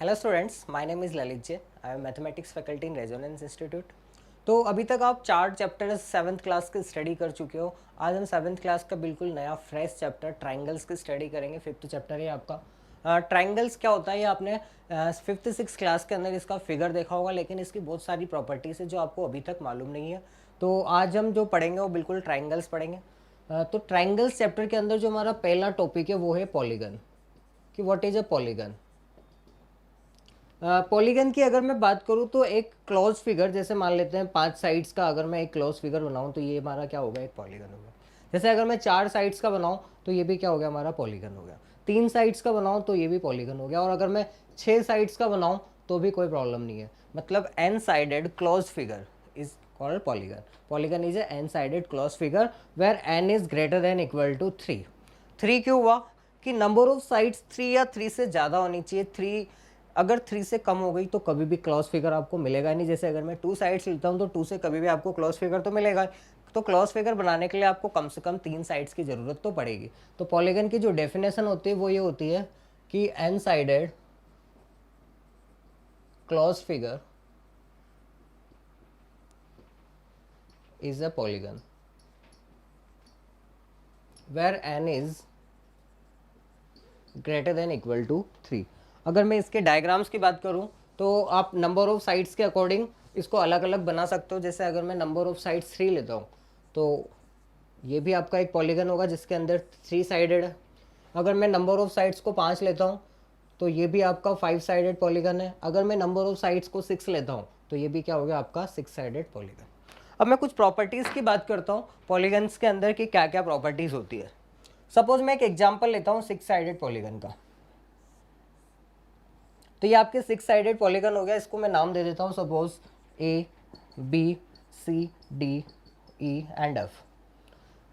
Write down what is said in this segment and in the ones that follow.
Hello students, my name is Lalit J. I am mathematics faculty in resonance institute. तो अभी तक आप 4 chapters 7th class के study कर चुके हो। आज हम 7th क्लास का बिल्कुल नया फ्रेश चैप्टर ट्राइंगल्स की स्टडी करेंगे। 5th चैप्टर है आपका। ट्राइंगल्स क्या होता है ये आपने 5th 6th क्लास के अंदर इसका फिगर देखा होगा, लेकिन इसकी बहुत सारी प्रॉपर्टीज़ है जो आपको अभी तक मालूम नहीं है। तो आज हम जो पढ़ेंगे वो बिल्कुल ट्राइंगल्स पढ़ेंगे। तो ट्राइंगल्स चैप्टर के अंदर जो हमारा पहला टॉपिक है वो है पॉलीगन, कि what is a polygon. Polygon की अगर मैं बात करूँ तो एक क्लोज फिगर, जैसे मान लेते हैं 5 साइड्स का अगर मैं एक क्लोज फिगर बनाऊँ तो ये हमारा क्या होगा, एक पॉलीगन होगा। जैसे अगर मैं 4 साइड्स का बनाऊँ तो ये भी क्या हो गया, हमारा पॉलीगन हो गया। 3 साइड्स का बनाऊँ तो ये भी पॉलीगन हो गया, और अगर मैं 6 साइड्स का बनाऊँ तो भी कोई प्रॉब्लम नहीं है। मतलब N sided close figure is called polygon. Polygon is N sided close figure where N is greater than equal to 3। 3 क्यों हुआ कि नंबर ऑफ साइड्स 3 या 3 से ज़्यादा होनी चाहिए। 3 अगर 3 से कम हो गई तो कभी भी क्लॉज फिगर आपको मिलेगा नहीं। जैसे अगर मैं 2 साइड्स लेता हूँ तो 2 से कभी भी आपको क्लॉज फिगर तो मिलेगा। तो क्लॉज फिगर बनाने के लिए आपको कम से कम 3 साइड्स की ज़रूरत तो पड़ेगी। तो पॉलीगन की जो डेफिनेशन होती है वो ये होती है कि N sided close figure is a polygon where N is greater than equal to 3। अगर मैं इसके डायग्राम्स की बात करूं तो आप नंबर ऑफ साइड्स के अकॉर्डिंग इसको अलग अलग बना सकते हो। जैसे अगर मैं नंबर ऑफ साइड्स 3 लेता हूं तो ये भी आपका एक पॉलीगन होगा जिसके अंदर 3 साइडेड है। अगर मैं नंबर ऑफ साइड्स को 5 लेता हूं तो ये भी आपका 5 साइडेड पॉलीगन है। अगर मैं नंबर ऑफ साइड्स को 6 लेता हूं तो ये भी क्या हो गया, आपका 6 साइडेड पॉलीगन। अब मैं कुछ प्रॉपर्टीज़ की बात करता हूँ पॉलीगन्स के अंदर की क्या क्या प्रॉपर्टीज़ होती है। सपोज मैं एक एग्जाम्पल लेता हूँ 6 साइडेड पॉलीगन का। तो ये आपके 6 साइडेड पॉलीगन हो गया। इसको मैं नाम दे देता हूँ, suppose A B C D E and F.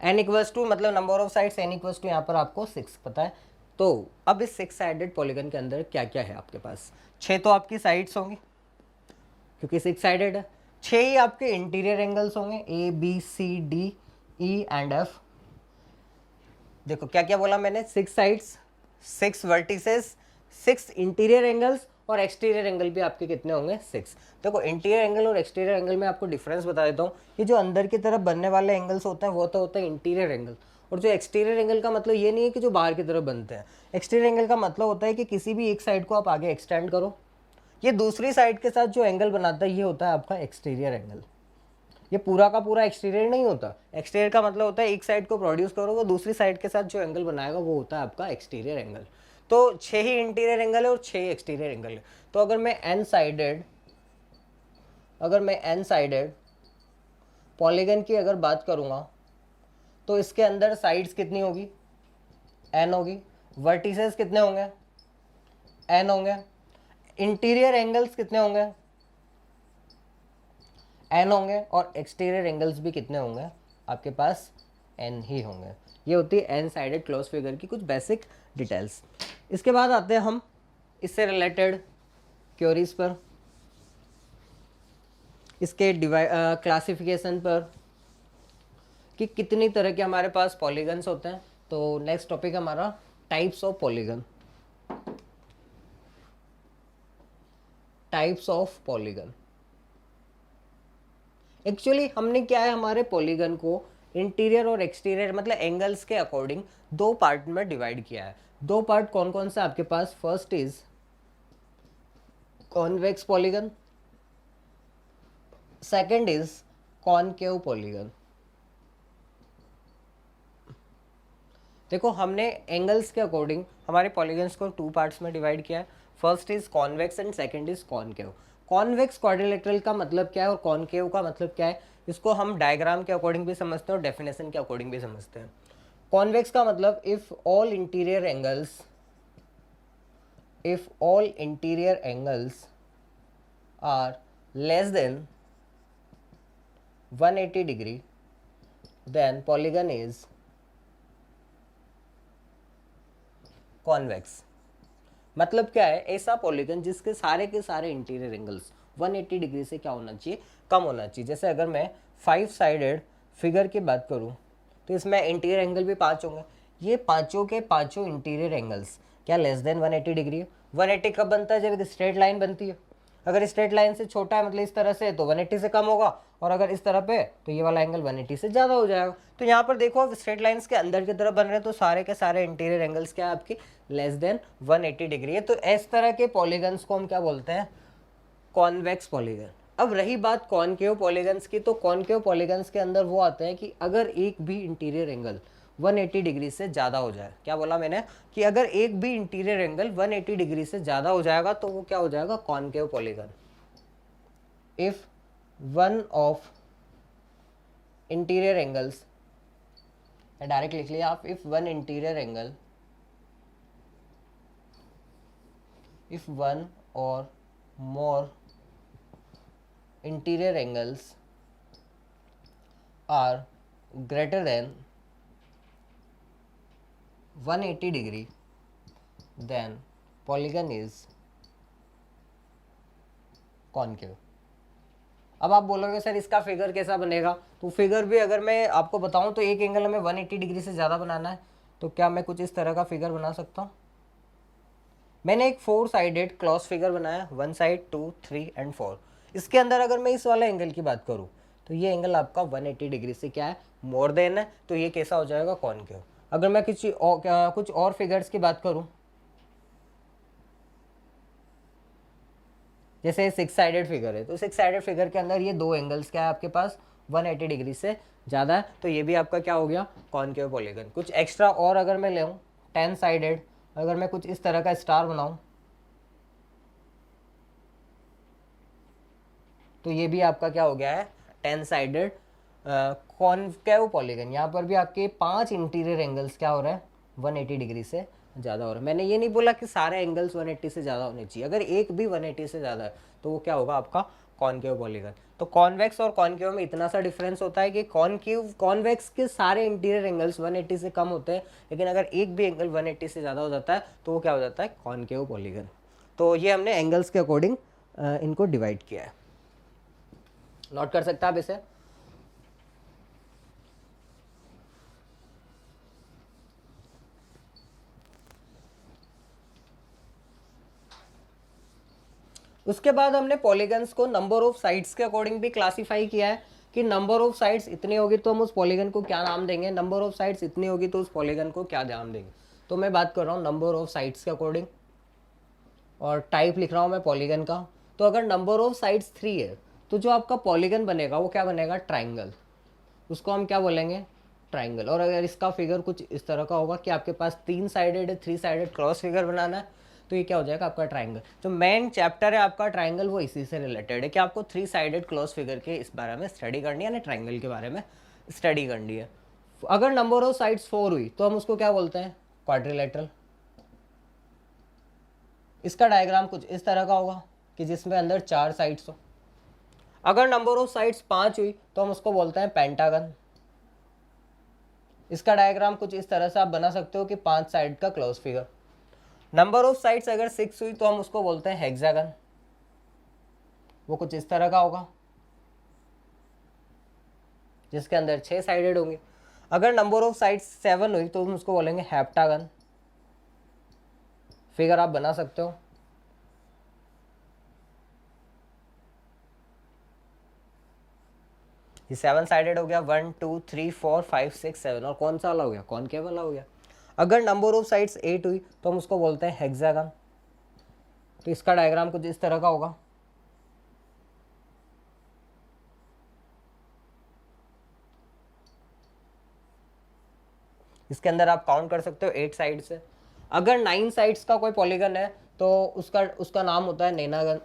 N equals to मतलब number of sides N equals to यहाँ पर आपको 6 पता है। तो अब इस 6 साइडेड पॉलीगन के अंदर क्या क्या है आपके पास, 6 तो आपकी साइड्स होंगी क्योंकि 6 साइडेड है। 6 ही आपके इंटीरियर एंगल्स होंगे, A B C D E and F. देखो क्या क्या बोला मैंने, 6 साइड्स, 6 वर्टिसेस, 6 इंटीरियर एंगल्स, और एक्सटीरियर एंगल भी आपके कितने होंगे, 6। देखो इंटीरियर एंगल और एक्सटीरियर एंगल में आपको डिफरेंस बता देता हूँ। ये जो अंदर की तरफ बनने वाले एंगल्स होते हैं वो तो होता है इंटीरियर एंगल, और जो एक्सटीरियर एंगल का मतलब ये नहीं है कि जो बाहर की तरफ बनते हैं। एक्सटीरियर एंगल का मतलब होता है कि किसी भी एक साइड को आप आगे एक्सटेंड करो, ये दूसरी साइड के साथ जो एंगल बनाता है ये होता है आपका एक्सटीरियर एंगल। ये पूरा का पूरा एक्सटीरियर नहीं होता। एक्सटीरियर का मतलब होता है एक साइड को प्रोड्यूस करो, वो दूसरी साइड के साथ जो एंगल बनाएगा वो होता है आपका एक्सटीरियर एंगल। तो 6 ही इंटीरियर एंगल है और 6 एक्सटीरियर एंगल है। तो अगर मैं एन साइडेड पॉलीगन की अगर बात करूंगा तो इसके अंदर साइड्स कितनी होगी, एन होगी। वर्टिसेस कितने होंगे, एन होंगे। इंटीरियर एंगल्स कितने होंगे, एन होंगे, और एक्सटीरियर एंगल्स भी कितने होंगे आपके पास, एन ही होंगे। ये होती है एन साइडेड क्लोज फिगर की कुछ बेसिक डिटेल्स। इसके बाद आते हैं हम इससे रिलेटेड क्योरीज पर, इसके क्लासिफिकेशन पर, कि कितनी तरह के हमारे पास पॉलीगन्स होते हैं। तो नेक्स्ट टॉपिक हमारा types of polygon. Types of polygon, actually हमने क्या है, हमारे पॉलीगन को इंटीरियर और एक्सटीरियर मतलब एंगल्स के अकॉर्डिंग 2 पार्ट में डिवाइड किया है। 2 पार्ट कौन कौन से आपके पास, first is convex polygon, second is concave polygon. देखो हमने एंगल्स के अकॉर्डिंग हमारे पॉलीगन्स को 2 पार्ट्स में डिवाइड किया है। First is convex and second is concave. Convex quadrilateral का मतलब क्या है और कॉनकेव का मतलब क्या है, इसको हम डायग्राम के अकॉर्डिंग भी समझते हैं और डेफिनेशन के अकॉर्डिंग भी समझते हैं। कॉन्वेक्स का मतलब if all interior angles are less than 180 degree then polygon is convex. मतलब क्या है, ऐसा पॉलीगन जिसके सारे के सारे इंटीरियर एंगल्स 180 डिग्री से क्या होना चाहिए, कम होना चाहिए। जैसे अगर मैं 5 साइडेड फिगर की बात करूं तो इसमें इंटीरियर एंगल भी 5 होंगे। ये पांचों के पांचों इंटीरियर एंगल्स क्या लेस देन 180 डिग्री है। 180 कब बनता है? जब एक स्ट्रेट लाइन बनती है। अगर स्ट्रेट लाइन से छोटा है मतलब इस तरह से, तो 180 से कम होगा, और अगर इस तरह पे तो ये वाला एंगल 180 से ज़्यादा हो जाएगा। तो यहाँ पर देखो स्ट्रेट लाइन्स के अंदर की तरफ बन रहे हैं, तो सारे के सारे इंटीरियर एंगल्स क्या है आपकी? लेस देन 180 डिग्री है। तो इस तरह के पॉलीगन्स को हम क्या बोलते हैं? Convex polygon. अब रही बात कॉनकेव पॉलीगन्स की, तो कॉनकेव पॉलीगन्स के अंदर वो आते हैं कि अगर एक भी इंटीरियर एंगल 180 डिग्री से ज़्यादा हो जाए, क्या बोला मैंने? कि अगर एक भी इंटीरियर एंगल 180 डिग्री से ज़्यादा हो जाएगा तो वो क्या हो जाएगा? Concave polygon. If one of interior angles, direct लिख लिया आप, if one interior angle, if one और मोर interior angles are greater than 180 degree, then polygon is concave। अब आप बोलोगे सर इसका फिगर कैसा बनेगा? तो फिगर भी अगर मैं आपको बताऊं तो एक एंगल हमें 180 डिग्री से ज़्यादा बनाना है, तो क्या मैं कुछ इस तरह का फिगर बना सकता हूँ? मैंने एक 4 साइडेड क्लॉस फिगर बनाया, 1 साइड 2 3 एंड 4। इसके अंदर अगर मैं इस वाले एंगल की बात करूं तो ये एंगल आपका 180 डिग्री से क्या है? मोर देन है, तो ये कैसा हो जाएगा? कॉनकेव। अगर मैं कुछ और फिगर्स की बात करूं, जैसे 6 साइडेड फिगर है, तो 6 साइडेड फिगर के अंदर ये दो एंगल्स क्या है आपके पास? 180 डिग्री से ज़्यादा है, तो ये भी आपका क्या हो गया? Concave polygon. कुछ एक्स्ट्रा और अगर मैं ले 10 साइडेड, अगर मैं कुछ इस तरह का स्टार बनाऊं तो ये भी आपका क्या हो गया है? 10 साइडेड कॉनकेव पॉलीगन। यहाँ पर भी आपके 5 इंटीरियर एंगल्स क्या हो रहे हैं? 180 डिग्री से ज़्यादा हो रहा है। मैंने ये नहीं बोला कि सारे एंगल्स 180 से ज़्यादा होने चाहिए, अगर एक भी 180 से ज़्यादा है तो वो क्या होगा? आपका कॉनकेव पॉलीगन। तो कॉन्वेक्स और कॉनकेव में इतना सा डिफरेंस होता है कि कॉन्वेक्स के सारे इंटीरियर एंगल्स 180 से कम होते हैं, लेकिन अगर एक भी एंगल 180 से ज़्यादा हो जाता है तो वो क्या हो जाता है? Concave polygon. तो ये हमने एंगल्स के अकॉर्डिंग इनको डिवाइड किया है। नोट कर सकते हैं आप इसे। उसके बाद हमने पॉलीगन्स को नंबर ऑफ साइड्स के अकॉर्डिंग भी क्लासिफाई किया है कि नंबर ऑफ साइड्स इतनी होगी तो हम उस पॉलीगन को क्या नाम देंगे, नंबर ऑफ साइड्स इतनी होगी तो उस पॉलीगन को क्या नाम देंगे। तो मैं बात कर रहा हूँ नंबर ऑफ साइड्स के अकॉर्डिंग, और टाइप लिख रहा हूँ मैं पॉलीगन का। तो अगर नंबर ऑफ साइड्स 3 है तो जो आपका पॉलीगन बनेगा वो क्या बनेगा? ट्राइंगल। उसको हम क्या बोलेंगे? ट्राइंगल। और अगर इसका फिगर कुछ इस तरह का होगा कि आपके पास 3 साइडेड है, 3 साइडेड क्रॉस फिगर बनाना है, तो ये क्या हो जाएगा? आपका ट्राइंगल। जो मेन चैप्टर है आपका ट्राइंगल वो इसी से रिलेटेड है कि आपको 3 साइडेड क्रॉस फिगर के इस बारे में स्टडी करनी है, यानी ट्राइंगल के बारे में स्टडी करनी है। अगर नंबर ऑफ साइड्स 4 हुई तो हम उसको क्या बोलते हैं? क्वाड्रिलेटरल। इसका डायग्राम कुछ इस तरह का होगा कि जिसमें अंदर 4 साइड्स हो। अगर नंबर ऑफ साइड्स 5 हुई तो हम उसको बोलते हैं पेंटागन। इसका डायग्राम कुछ इस तरह से आप बना सकते हो कि 5 साइड का close figure. Number of sides अगर 6 हुई तो हम उसको बोलते हैं हेक्सागन। वो कुछ इस तरह का होगा जिसके अंदर 6 साइडेड होंगे। अगर नंबर ऑफ साइड्स 7 हुई तो हम उसको बोलेंगे हेप्टागन। फिगर आप बना सकते हो। ये 7 साइडेड हो गया, 1 2 3 4 5 6 7। और कौन सा वाला हो गया? कॉनकेव वाला हो गया। अगर नंबर ऑफ साइड्स 8 हुई तो हम उसको बोलते हैं हेक्सागन। तो इसका डायग्राम कुछ इस तरह का होगा। इसके अंदर आप काउंट कर सकते हो 8 साइड से। अगर 9 साइड्स का कोई पॉलीगन है तो उसका नाम होता है नैनागन।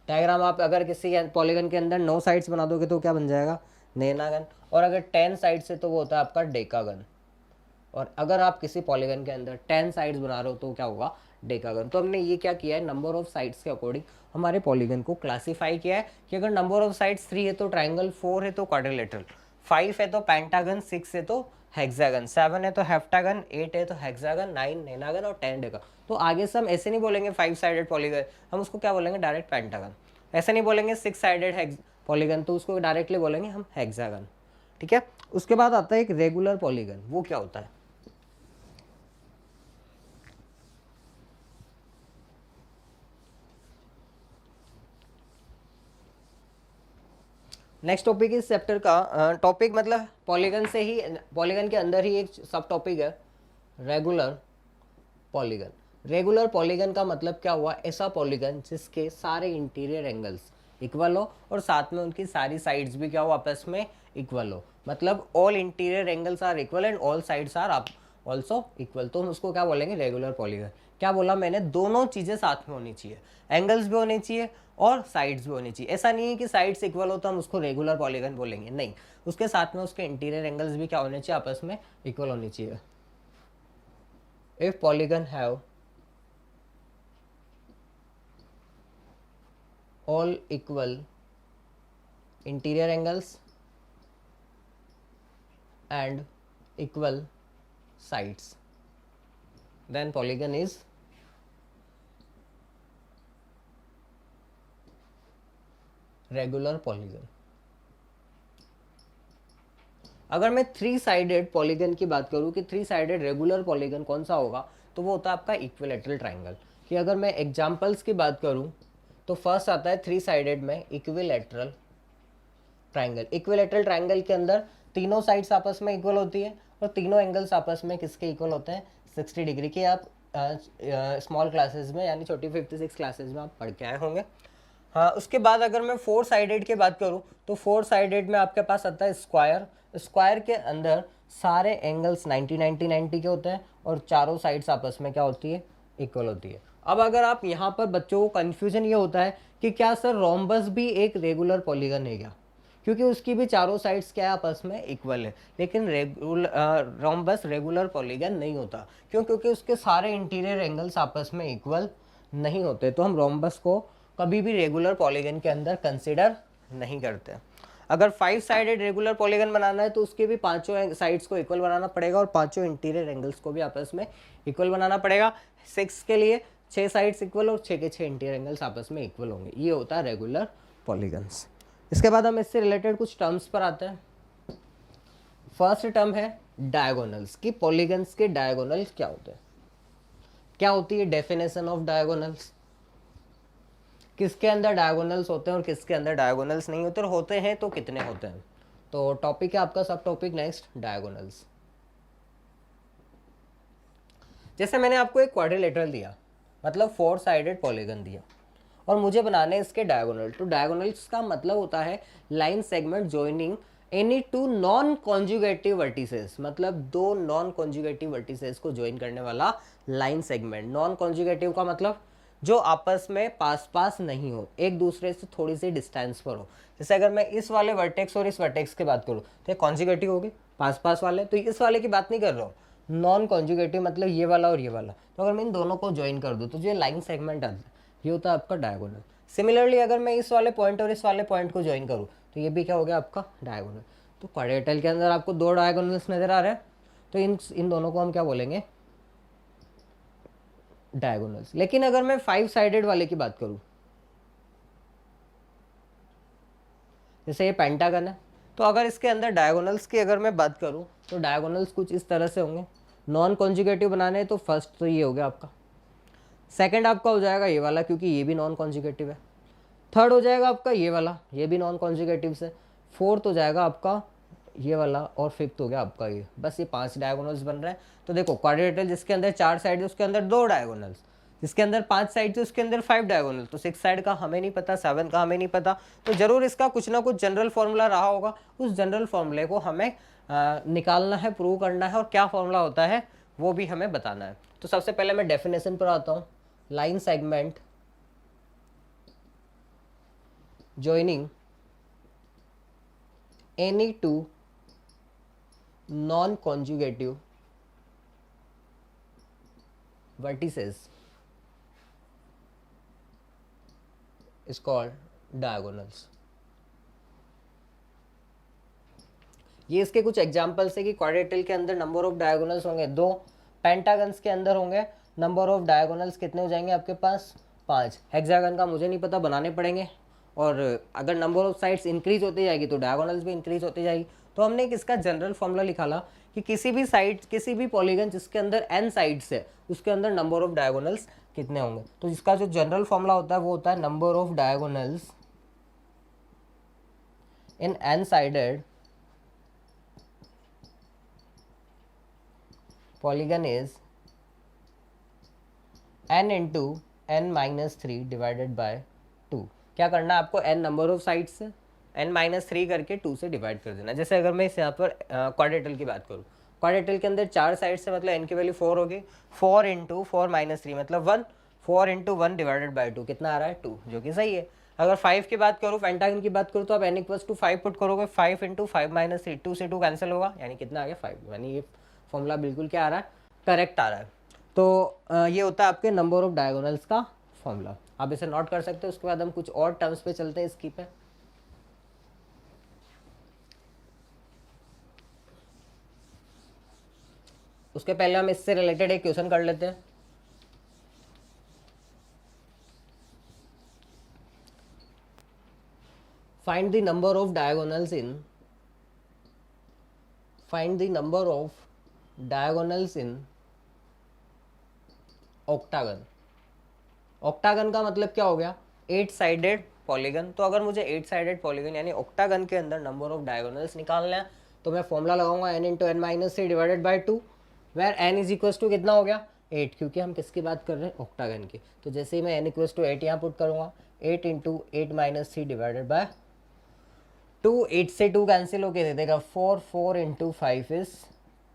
डायग्राम आप अगर किसी पॉलीगन के अंदर 9 साइड्स बना दोगे तो क्या बन जाएगा? नैनागन। और अगर 10 साइड से तो वो होता है आपका डेकागन। और अगर आप किसी पॉलीगन के अंदर 10 साइड्स बना रहे हो तो क्या होगा? डेकागन। तो हमने ये क्या किया है? नंबर ऑफ साइड्स के अकॉर्डिंग हमारे पॉलीगन को क्लासीफाई किया है कि अगर नंबर ऑफ साइड्स 3 है तो ट्राइंगल, 4 है तो क्वाड्रिलेटरल, 5 है तो पेंटागन, 6 है तो हेक्सागन, 7 है तो हेप्टागन, 8 है तो हेक्सागन, 9 नैनागन और 10 डेका। तो आगे से हम ऐसे नहीं बोलेंगे 5 साइडेड पॉलीगन, हम उसको क्या बोलेंगे? Direct pentagon. ऐसे नहीं बोलेंगे 6 साइडेड पॉलीगन, तो उसको डायरेक्टली बोलेंगे हम हेक्सागन। ठीक है। उसके बाद आता है एक रेगुलर पॉलीगन। वो क्या होता है? नेक्स्ट टॉपिक इस चैप्टर का टॉपिक मतलब पॉलीगन से ही, पॉलीगन के अंदर ही एक सब टॉपिक है रेगुलर पॉलीगन। रेगुलर पॉलीगन का मतलब क्या हुआ, ऐसा पॉलीगन जिसके सारे इंटीरियर एंगल्स इक्वल हो और साथ में उनकी सारी साइड्स भी क्या हो, आपस में इक्वल हो। मतलब all interior angles are equal and all sides are also equal, तो हम उसको क्या बोलेंगे, रेगुलर पॉलीगन। क्या बोला मैंने, दोनों चीज़ें साथ में होनी चाहिए, एंगल्स भी होने चाहिए और साइड्स भी होनी चाहिए। ऐसा नहीं है कि साइड्स इक्वल हो तो हम उसको रेगुलर पॉलीगन बोलेंगे, नहीं, उसके साथ में उसके इंटीरियर एंगल्स भी क्या होने चाहिए, आपस में इक्वल होनी चाहिए। If polygon have all equal interior angles and equal sides, then polygon is regular polygon। अगर मैं 3 साइडेड पॉलीगन की बात करूं कि 3 साइडेड रेगुलर पॉलीगन कौन सा होगा, तो वो होता है आपका इक्विलैटरल ट्राइंगल। कि अगर मैं एग्जांपल्स की बात करूं तो फर्स्ट आता है 3 साइडेड में इक्विलैटरल ट्राइंगल। इक्विलैटरल ट्राइंगल के अंदर तीनों साइड्स आपस में इक्वल होती है और तीनों एंगल्स आपस में किसके इक्वल होते हैं, 60 डिग्री के। आप स्मॉल क्लासेस में यानी छोटी 56 क्लासेस में आप पढ़ के आए होंगे। हाँ, उसके बाद अगर मैं 4 साइडेड की बात करूँ तो 4 साइडेड में आपके पास आता है स्क्वायर। स्क्वायर के अंदर सारे एंगल्स 90 90 90 के होते हैं और चारों साइड्स आपस में क्या होती है, इक्वल होती है। अब अगर आप यहाँ पर बच्चों को कन्फ्यूजन ये होता है कि क्या सर रोम्बस भी एक रेगुलर पॉलीगन है क्या, क्योंकि उसकी भी चारों साइड्स क्या है, आपस में इक्वल है। लेकिन रोम्बस रेगुलर पॉलीगन नहीं होता, क्यों, क्योंकि उसके सारे इंटीरियर एंगल्स आपस में इक्वल नहीं होते, तो हम रोम्बस को कभी भी रेगुलर पॉलीगन के अंदर कंसिडर नहीं करते। अगर 5 साइडेड रेगुलर पॉलीगन बनाना है तो उसके भी पांचों साइड्स को इक्वल बनाना पड़ेगा और पांचों इंटीरियर एंगल्स को भी आपस में इक्वल बनाना पड़ेगा। 6 के लिए 6 साइड्स इक्वल और 6 के 6 इंटीरियर एंगल्स आपस में इक्वल होंगे, ये होता है रेगुलर पॉलीगन्स। इसके बाद हम इससे रिलेटेड कुछ टर्म्स पर आते हैं। फर्स्ट टर्म है डायगोनल्स, कि पॉलीगन्स के डायगोनल्स क्या होते हैं। क्या होती है डेफिनेशन ऑफ डायगोनल्स, किसके अंदर डायगोनल्स होते हैं और किसके अंदर डायगोनल्स नहीं होते, और होते हैं तो कितने होते हैं। तो टॉपिक है आपका सब टॉपिक नेक्स्ट डायगोनल्स। जैसे मैंने आपको एक क्वाड्रिलेटरल दिया, मतलब 4 साइडेड पॉलीगन दिया और मुझे बनाने इसके डायगोनल। तो डायगोनल्स का मतलब होता है line segment joining any two non conjugative vertices, मतलब दो नॉन कॉन्जुगेटिव वर्टिसेस को ज्वाइन करने वाला लाइन सेगमेंट। नॉन कॉन्जुगेटिव का मतलब जो आपस में पास पास नहीं हो, एक दूसरे से थोड़ी सी डिस्टेंस पर हो। जैसे अगर मैं इस वाले वर्टेक्स और इस वर्टेक्स की बात करूँ तो ये कॉन्जुगेटिव हो गए, पास पास वाले। तो इस वाले की बात नहीं कर रहा हूँ, नॉन कॉन्जुगेटिव मतलब ये वाला और ये वाला। तो अगर मैं इन दोनों को ज्वाइन कर दूँ तो जो लाइन सेगमेंट आता है ये होता है आपका डायगोनल। सिमिलरली अगर मैं इस वाले पॉइंट और इस वाले पॉइंट को ज्वाइन करूँ तो ये भी क्या हो गया आपका डायगोनल। तो क्वाड्रेटल के अंदर आपको 2 डायगोनल्स नजर आ रहे हैं, तो इन दोनों को हम क्या बोलेंगे, डायगोनल्स। लेकिन अगर मैं 5 साइडेड वाले की बात करूं, जैसे ये पेंटागन है, तो अगर इसके अंदर डायगोनल्स की अगर मैं बात करूं तो डायगोनल्स कुछ इस तरह से होंगे। नॉन कॉन्जुगेटिव बनाने हैं तो फर्स्ट तो ये हो गया आपका, सेकंड आपका हो जाएगा ये वाला क्योंकि ये भी नॉन कॉन्जुगेटिव है, थर्ड हो जाएगा आपका ये वाला, ये भी नॉन कॉन्जुगेटिव से, फोर्थ हो जाएगा आपका ये वाला और फिफ्थ हो गया आपका ये। बस ये 5 डायगोनल्स बन रहे हैं। तो देखो क्वाड्रेटल जिसके अंदर 4 साइड है उसके अंदर 2 डायगोनल्स, जिसके अंदर 5 साइड है उसके अंदर 5 डायगोनल। तो 6 साइड का हमें नहीं पता, 7 का हमें नहीं पता, तो जरूर इसका कुछ ना कुछ जनरल फॉर्मूला रहा होगा। उस जनरल फॉर्मूले को हमें निकालना है, प्रूव करना है, और क्या फॉर्मूला होता है वो भी हमें बताना है। तो सबसे पहले मैं डेफिनेशन पर आता हूँ। Line segment joining any two non-conjugative vertices is called diagonals। ये इसके कुछ एग्जांपल्स है कि क्वाड्रेटल के अंदर नंबर ऑफ डायगोनल्स होंगे 2, पेंटागन्स के अंदर होंगे नंबर ऑफ डायगोनल्स कितने हो जाएंगे आपके पास 5। हेक्सागन का मुझे नहीं पता, बनाने पड़ेंगे। और अगर नंबर ऑफ साइड्स इंक्रीज होती जाएगी तो डायगोनल्स भी इंक्रीज होती जाएगी। तो हमने एक इसका जनरल फॉर्मूला निकाला कि किसी भी साइड, किसी भी पॉलीगन जिसके अंदर n साइड्स है उसके अंदर नंबर ऑफ डायगोनल्स कितने होंगे। तो इसका जो जनरल फॉर्मूला होता है वो होता है number of diagonals in n sided polygon is n into n minus three divided by two. क्या करना है आपको, n नंबर ऑफ साइड्स से n माइनस थ्री करके 2 से डिवाइड कर देना। जैसे अगर मैं इस यहाँ पर क्वाड्रेटल की बात करूँ, क्वाड्रेटल के अंदर 4 साइड से मतलब n की वैल्यू 4 होगी, 4 इंटू 4 माइनस थ्री मतलब 1, 4 इंटू 1 डिवाइडेड बाई 2 कितना आ रहा है 2, जो कि सही है। अगर 5 की बात करूँ, पेंटागन की बात करूँ, तो आप n इक्वल्स टू 5 पुट करोगे, 5 इंटू 5 माइनस थ्री, 2 से 2 कैंसिल होगा, यानी कितना आ गया 5। यानी ये फॉर्मूला बिल्कुल क्या आ रहा है, करेक्ट आ रहा है। तो ये होता है आपके नंबर ऑफ डायगोनल्स का फॉर्मूला, आप इसे नोट कर सकते हो। उसके बाद हम कुछ और टर्म्स पे चलते हैं इसकी पे। उसके पहले हम इससे रिलेटेड एक क्वेश्चन कर लेते हैं। Find the number of diagonals in octagon. Octagon का मतलब क्या हो गया, 8 साइडेड पॉलीगन। तो अगर मुझे 8 साइडेड पॉलीगन यानी ऑक्टागन के अंदर नंबर ऑफ डायगोनल्स निकालना है, तो मैं फॉर्मूला लगाऊंगा n into N minus three divided by two, where n is equal to कितना हो गया 8, क्योंकि हम किसकी बात कर रहे हैं, ऑक्टागन की। तो जैसे ही मैं n इक्वल टू 8 यहाँ पुट करूँगा, 8 into 8 minus three divided by 2, 8 से 2 कैंसिल होके दे देगा 4, 4 इंटू 5 इज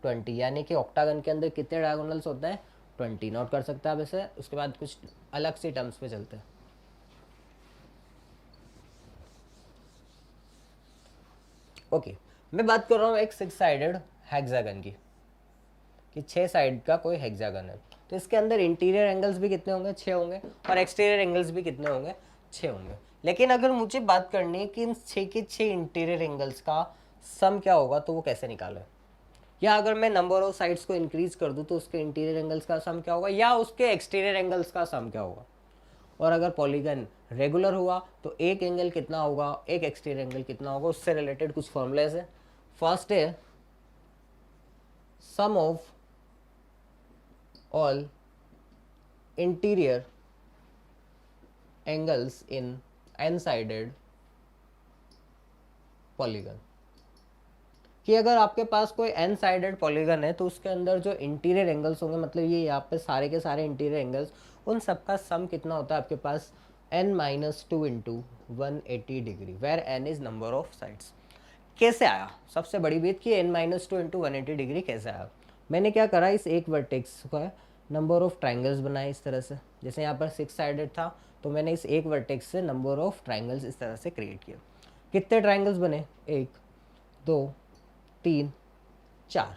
20, यानी कि ऑक्टागन के अंदर कितने डायगोनल्स होते हैं 20। नोट कर सकते हैं आप इसे। उसके बाद कुछ अलग सी टर्म्स पे चलते हैं। ओके, मैं बात कर रहा हूँ एक 6 साइडेड हेक्सागन की, कि 6 साइड का कोई हेक्सागन है। तो इसके अंदर इंटीरियर एंगल्स भी कितने होंगे 6 होंगे, और एक्सटीरियर एंगल्स भी कितने होंगे 6 होंगे। लेकिन अगर मुझे बात करनी है कि इन 6 के 6 इंटीरियर एंगल्स का सम क्या होगा, तो वो कैसे निकालें। या अगर मैं नंबर ऑफ साइड्स को इंक्रीज कर दूं, तो उसके इंटीरियर एंगल्स का सम क्या होगा, या उसके एक्सटीरियर एंगल्स का सम क्या होगा। और अगर पॉलीगन रेगुलर हुआ तो एक एंगल कितना होगा, एक एक्सटीरियर एंगल कितना होगा, उससे रिलेटेड कुछ फॉर्मूलेज है। फर्स्ट है sum of all interior angles in N sided polygon, कि अगर आपके पास कोई एन साइडेड पॉलीगन है, तो उसके अंदर जो इंटीरियर एंगल्स होंगे, मतलब ये यहाँ पे सारे के सारे इंटीरियर एंगल्स, उन सबका सम कितना होता है आपके पास n minus two into 180 degree, where n is number of sides. कैसे आया, सबसे बड़ी बात कि n minus two into 180 degree कैसे आया। मैंने क्या करा, इस एक वर्टेक्स का नंबर ऑफ ट्राइंगल्स बनाए इस तरह से। जैसे यहाँ पर 6 साइडेड था, तो मैंने इस एक वर्टेक्स से नंबर ऑफ ट्राइंगल्स इस तरह से क्रिएट किया। कितने ट्राइंगल्स बने, 1 2 3 4।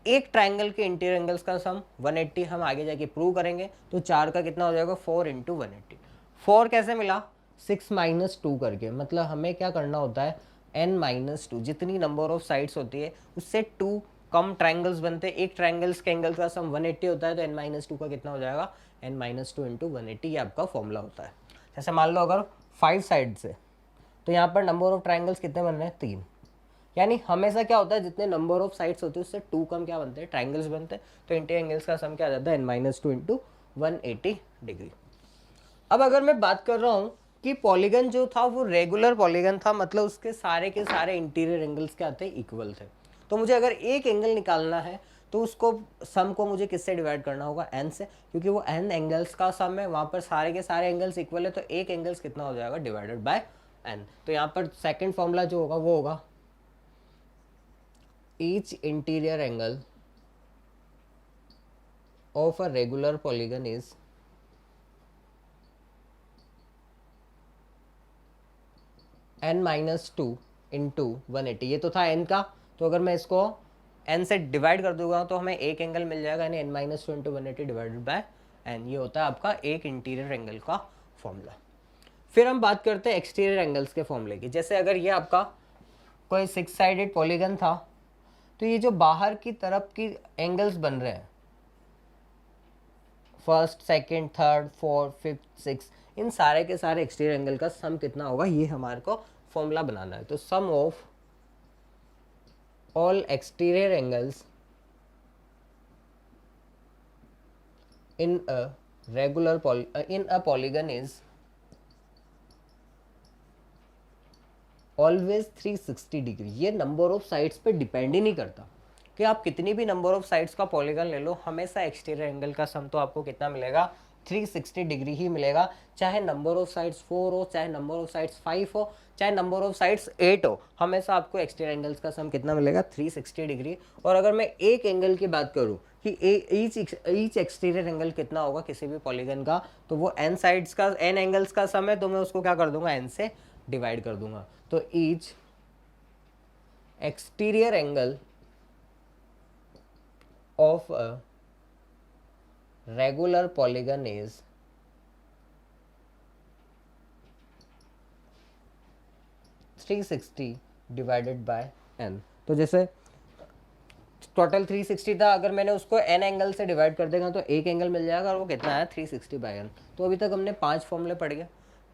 एक ट्राइंगल के इंटीरियर एंगल्स का सम 180 हम आगे जाके प्रूव करेंगे। तो 4 का कितना हो जाएगा 4 इंटू 180। 4 कैसे मिला, 6 माइनस टू करके, मतलब हमें क्या करना होता है n माइनस टू, जितनी नंबर ऑफ साइड्स होती है उससे 2 कम ट्राइंगल्स बनते हैं। एक ट्राइंगल्स के एंगल का सम 180 होता है, तो n माइनस टू का कितना हो जाएगा n माइनस टू इंटू 180, ये आपका फॉर्मूला होता है। जैसे मान लो अगर 5 साइड से, तो यहाँ पर नंबर ऑफ ट्राइंगल्स कितने बन रहे हैं 3, यानी हमेशा क्या होता है जितने नंबर ऑफ साइड्स होते हैं उससे 2 कम क्या बनते हैं ट्राइंगल्स बनते हैं। तो इंटीरियर एंगल्स का सम क्या आ जाता है n minus two into 180 degree. अब अगर मैं बात कर रहा हूँ कि पॉलीगन जो था वो रेगुलर पॉलीगन था, मतलब उसके सारे के सारे इंटीरियर एंगल्स क्या थे इक्वल थे। तो मुझे अगर एक एंगल निकालना है, तो उसको सम को मुझे किससे डिवाइड करना होगा n से, क्योंकि वो n एंगल्स का सम है, वहाँ पर सारे के सारे एंगल्स इक्वल है। तो एक एंगल्स कितना हो जाएगा डिवाइडेड बाय n। तो यहाँ पर सेकेंड फॉर्मूला जो होगा वो होगा each interior angle of a regular polygon is n minus two into 180। ये तो था n का, तो अगर मैं इसको n से डिवाइड कर दूंगा तो हमें एक एंगल मिल जाएगा, यानी n minus two into 180 divided by n। ये होता है आपका एक इंटीरियर एंगल का फॉर्मूला। फिर हम बात करते हैं एक्सटीरियर एंगल्स के फॉर्मूले की। जैसे अगर ये आपका कोई 6 साइडेड पॉलीगन था, तो ये जो बाहर की तरफ की एंगल्स बन रहे हैं, first second third fourth fifth six, इन सारे के सारे एक्सटीरियर एंगल का सम कितना होगा, ये हमारे को फॉर्मूला बनाना है। तो sum of all exterior angles in a regular in a polygon is always 360 degree. ये नंबर ऑफ साइड्स पे डिपेंड ही नहीं करता कि आप कितनी भी नंबर ऑफ साइड्स का पॉलीगन ले लो, हमेशा एक्सटीरियर एंगल का सम तो आपको कितना मिलेगा, 360 डिग्री ही मिलेगा। चाहे नंबर ऑफ साइड्स 4 हो, चाहे नंबर ऑफ साइड्स 5 हो, चाहे नंबर ऑफ साइड्स 8 हो, हमेशा आपको एक्सटीरियर एंगल्स का सम कितना मिलेगा, 360 डिग्री। और अगर मैं एक एंगल की बात करूँ कि ईच एक्सटीरियर एंगल कितना होगा किसी भी पॉलीगन का, तो वो n साइड्स का, n एंगल्स का सम है, तो मैं उसको क्या कर दूंगा, n से डिवाइड कर दूंगा। तो each exterior angle of a regular polygon is (360) divided by n। तो जैसे टोटल 360 था, अगर मैंने उसको n एंगल से डिवाइड कर देगा तो एक एंगल मिल जाएगा, और वो कितना है, 360 बाय n। तो अभी तक हमने 5 फॉर्मूले पढ़ गए।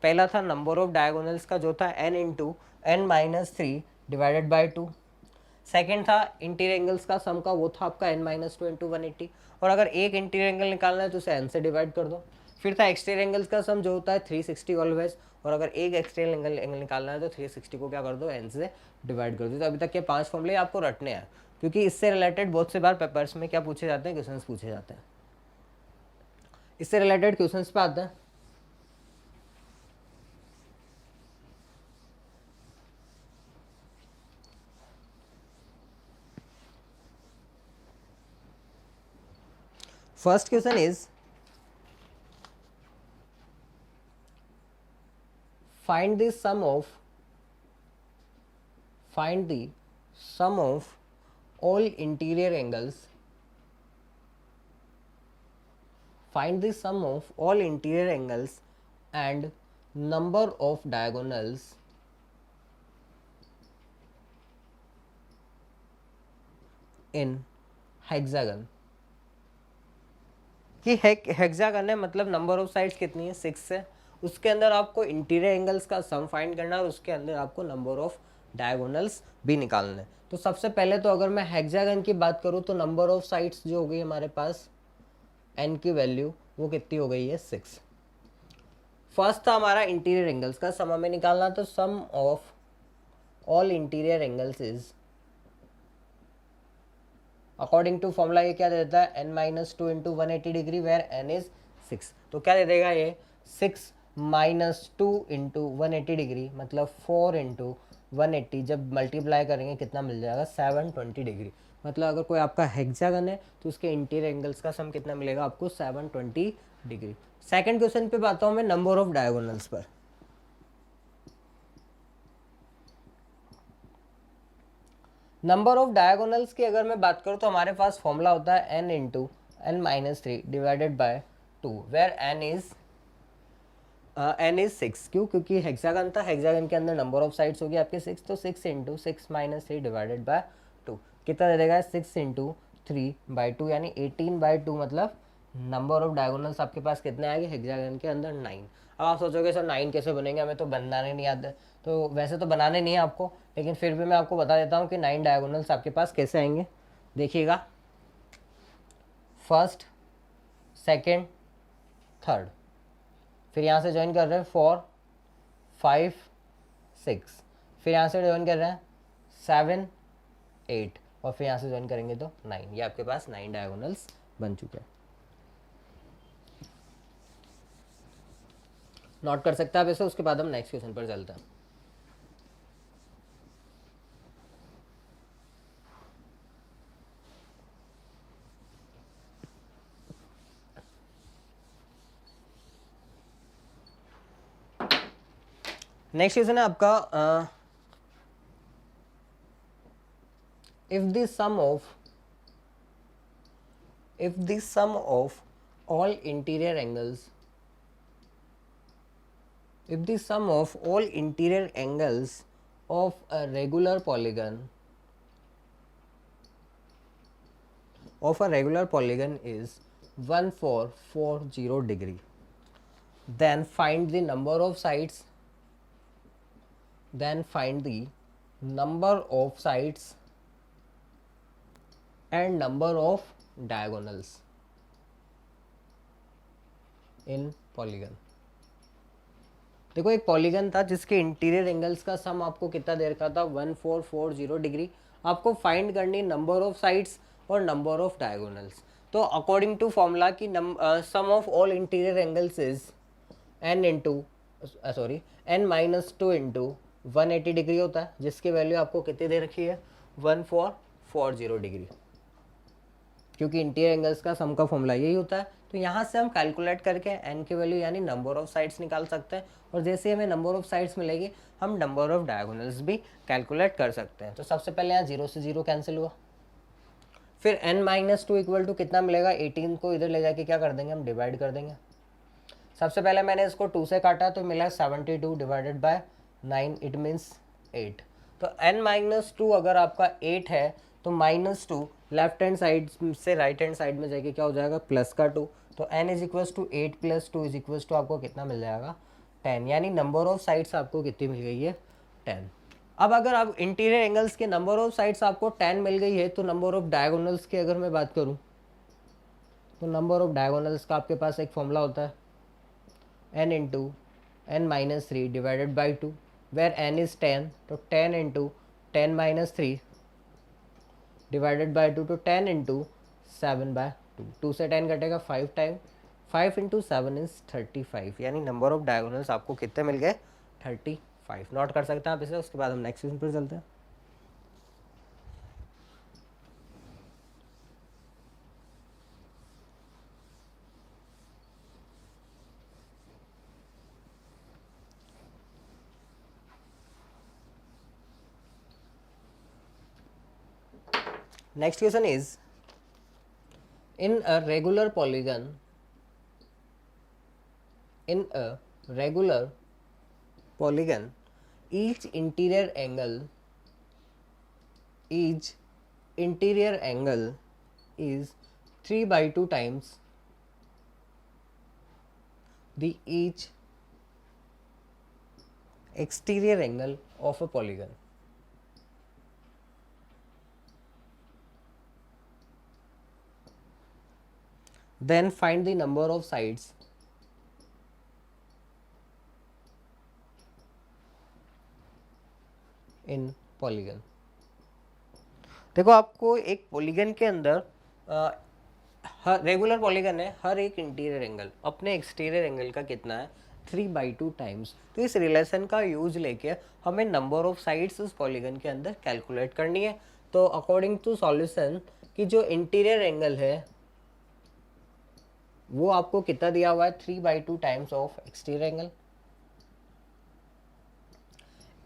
पहला था नंबर ऑफ डायगोनल्स का, जो था n into n minus 3 divided by 2। Second था इंटीरियर एंगल्स का सम का, वो था आपका n माइनस 2 इंटू 180। और अगर एक इंटीरियर एंगल निकालना है तो उसे n से डिवाइड कर दो। फिर था एक्सटीरियर एंगल्स का सम, जो होता है 360 ऑलवेज, और अगर एक एक्सटीरियर एंगल निकालना है तो 360 को क्या कर दो, n से डिवाइड कर दो। तो अभी तक के 5 फॉर्मूले आपको रटने हैं, क्योंकि इससे रिलेटेड बहुत से बार पेपर्स में क्या पूछे जाते हैं, क्वेश्चंस पूछे जाते हैं। इससे रिलेटेड क्वेश्चंस पे आते हैं। First question is find the sum of all interior angles, find the sum of all interior angles and number of diagonals in hexagon। कि हेक्सागन है, मतलब नंबर ऑफ साइड्स कितनी है, 6 है। उसके अंदर आपको इंटीरियर एंगल्स का सम फाइंड करना है, और उसके अंदर आपको नंबर ऑफ डायगोनल्स भी निकालना है। तो सबसे पहले तो अगर मैं हेक्सागन की बात करूँ तो नंबर ऑफ साइड्स जो हो गई हमारे पास, n की वैल्यू वो कितनी हो गई है, 6। फर्स्ट था हमारा इंटीरियर एंगल्स का सम हमें निकालना, तो sum of all interior angles is, according to formula ये क्या दे देता है, n minus 2 into 180 degree, where n is 6। तो क्या दे देगा ये, 6 माइनस 2 इंटू 180 डिग्री, मतलब 4 इंटू 180, जब मल्टीप्लाई करेंगे कितना मिल जाएगा, 720 डिग्री। मतलब अगर कोई आपका हेक्सागन है तो उसके इंटीरियर एंगल्स का सम कितना मिलेगा आपको, 720 डिग्री। सेकंड क्वेश्चन पे बात हूँ मैं नंबर ऑफ डायगोनल्स पर। नंबर ऑफ डायगोनल्स की अगर मैं बात करूँ तो हमारे पास फॉर्मूला होता है n into n minus 3 divided by 2, where n is 6। क्यों, क्योंकि हेक्सागन था, हेक्सागन के अंदर नंबर ऑफ साइड्स होगी आपके 6, तो 6 इंटू 6 माइनस 3 डिवाइडेड बाय 2 कितना दे देगा, 6 इंटू 3 बाई 2 यानी 18 बाई 2, मतलब नंबर ऑफ डायगोनल्स आपके पास कितने आएंगे हेक्सागन के अंदर, 9। अब आप सोचोगे सर 9 कैसे बनेंगे, हमें तो बनाने नहीं आते। तो वैसे तो बनाने नहीं है आपको, लेकिन फिर भी मैं आपको बता देता हूँ कि 9 डायगोनल्स आपके पास कैसे आएंगे। देखिएगा, फर्स्ट, सेकेंड, थर्ड, फिर यहाँ से ज्वाइन कर रहे हैं 4, 5, 6, फिर यहाँ से ज्वाइन कर रहे हैं 7, 8, और फिर यहाँ से ज्वाइन करेंगे तो 9। ये आपके पास 9 डायगोनल्स बन चुके हैं। नोट कर सकते हैं आप इसे, उसके बाद हम नेक्स्ट क्वेश्चन पर चलते हैं। नेक्स्ट क्वेश्चन है आपका, if the sum of all interior angles, if the sum of all interior angles of a regular polygon is 1440 degree, then find the number of sides and number of diagonals in polygon। देखो एक polygon था जिसके interior angles का सम आपको कितना दे रखा था 1440 degree. आपको फाइंड करनी नंबर ऑफ साइड्स और नंबर ऑफ डायगोनल्स। तो अकॉर्डिंग टू फॉर्मूला की sum of all interior angles is n into sorry n-2 into 180 degree होता है, जिसकी वैल्यू आपको कितनी दे रखी है 1440 डिग्री, क्योंकि इंटीरियर एंगल्स का सम का फॉर्मूला यही होता है। तो यहाँ से हम कैलकुलेट करके n की वैल्यू यानी नंबर ऑफ साइड्स निकाल सकते हैं, और जैसे हमें नंबर ऑफ साइड्स मिलेगी हम नंबर ऑफ डायगोनल्स भी कैलकुलेट कर सकते हैं। तो सबसे पहले यहाँ 0 से 0 कैंसिल हुआ, फिर n-2 इक्वल टू कितना मिलेगा 18 को इधर ले जाके क्या कर देंगे हम डिवाइड कर देंगे। सबसे पहले मैंने इसको 2 से काटा तो मिला 72 डिवाइडेड बाय 9, इट मीन्स 8। तो n-2 अगर आपका 8 है तो -2 लेफ्ट हैंड साइड से राइट हैंड साइड में जाके क्या हो जाएगा प्लस का 2। तो n is equals to 8 plus 2 is equals to आपको कितना मिल जाएगा 10, यानी नंबर ऑफ साइड्स आपको कितनी मिल गई है 10। अब अगर आप इंटीरियर एंगल्स के नंबर ऑफ साइड्स आपको 10 मिल गई है तो नंबर ऑफ डायगोनल्स की अगर मैं बात करूं तो नंबर ऑफ डायगोनल्स का आपके पास एक फॉर्मूला होता है n into n-3 divided by 2, where n is 10, तो 10 इंटू 10-3 डिवाइडेड बाई 2, तो 10 इंटू 7/2, 2 से 10 कटेगा 5 टाइम, 5 इंटू 7 इज 35, यानी नंबर ऑफ डायगोनल्स आपको कितने मिल गए 35। नोट कर सकते हैं आप इसे, उसके बाद हम नेक्स्ट क्वेश्चन पर चलते हैं। Next question is, in a regular polygon, each interior angle is 3/2 times the each exterior angle of a polygon. Then find the number of sides in polygon. देखो आपको एक पॉलीगन के अंदर रेगुलर पॉलीगन है, हर एक इंटीरियर एंगल अपने exterior angle का कितना है 3/2 टाइम्स। तो इस रिलेशन का यूज लेके हमें नंबर ऑफ साइड्स उस पॉलीगन के अंदर कैलकुलेट करनी है। तो अकॉर्डिंग टू सॉल्यूशन कि जो इंटीरियर एंगल है वो आपको कितना दिया हुआ है 3/2 टाइम्स ऑफ एक्सटीरियर एंगल।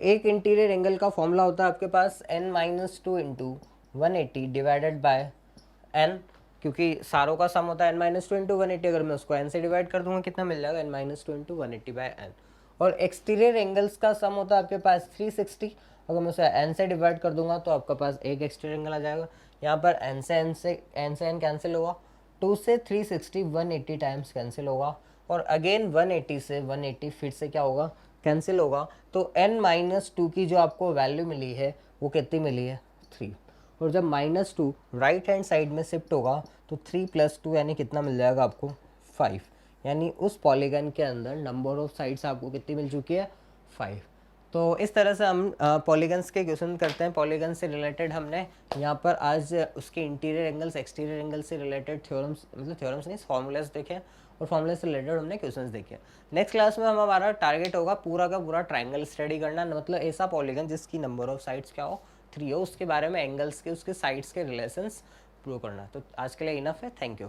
एक इंटीरियर एंगल का फॉर्मूला होता है आपके पास n-2 into 180 divided by n, क्योंकि सारों का सम होता है n-2 इंटू 180, अगर मैं उसको n से डिवाइड कर दूंगा कितना मिल जाएगा n-2 इंटू 180 बाय n। और एक्सटीरियर एंगल्स का सम होता है आपके पास 360, अगर मैं उसे n से डिवाइड कर दूंगा तो आपके पास एक एक्सटीरियर एंगल आ जाएगा। यहाँ पर n से n कैंसिल होगा, 2 से 360 180 टाइम्स कैंसिल होगा, और अगेन 180 से 180 फिर से क्या होगा कैंसिल होगा। तो n-2 की जो आपको वैल्यू मिली है वो कितनी मिली है 3, और जब -2 राइट हैंड साइड में शिफ्ट होगा तो 3 + 2 यानी कितना मिल जाएगा आपको 5, यानी उस पॉलीगन के अंदर नंबर ऑफ साइड्स आपको कितनी मिल चुकी है 5। तो इस तरह से हम पॉलीगन्स के क्वेश्चन करते हैं। पॉलीगन से रिलेटेड हमने यहाँ पर आज उसके इंटीरियर एंगल्स एक्सटीरियर एंगल्स से रिलेटेड थ्योरम्स, मतलब थ्योरम्स नहीं फॉर्मूलाज देखे, और फॉर्मूले से रिलेटेड हमने क्वेश्चंस देखे। नेक्स्ट क्लास में हमारा टारगेट होगा पूरा का पूरा ट्राइंगल स्टडी करना, मतलब ऐसा पॉलीगन जिसकी नंबर ऑफ साइड्स क्या हो 3 हो, उसके बारे में एंगल्स के उसके साइड्स के रिलेशंस प्रूव करना। तो आज के लिए इनफ है, थैंक यू।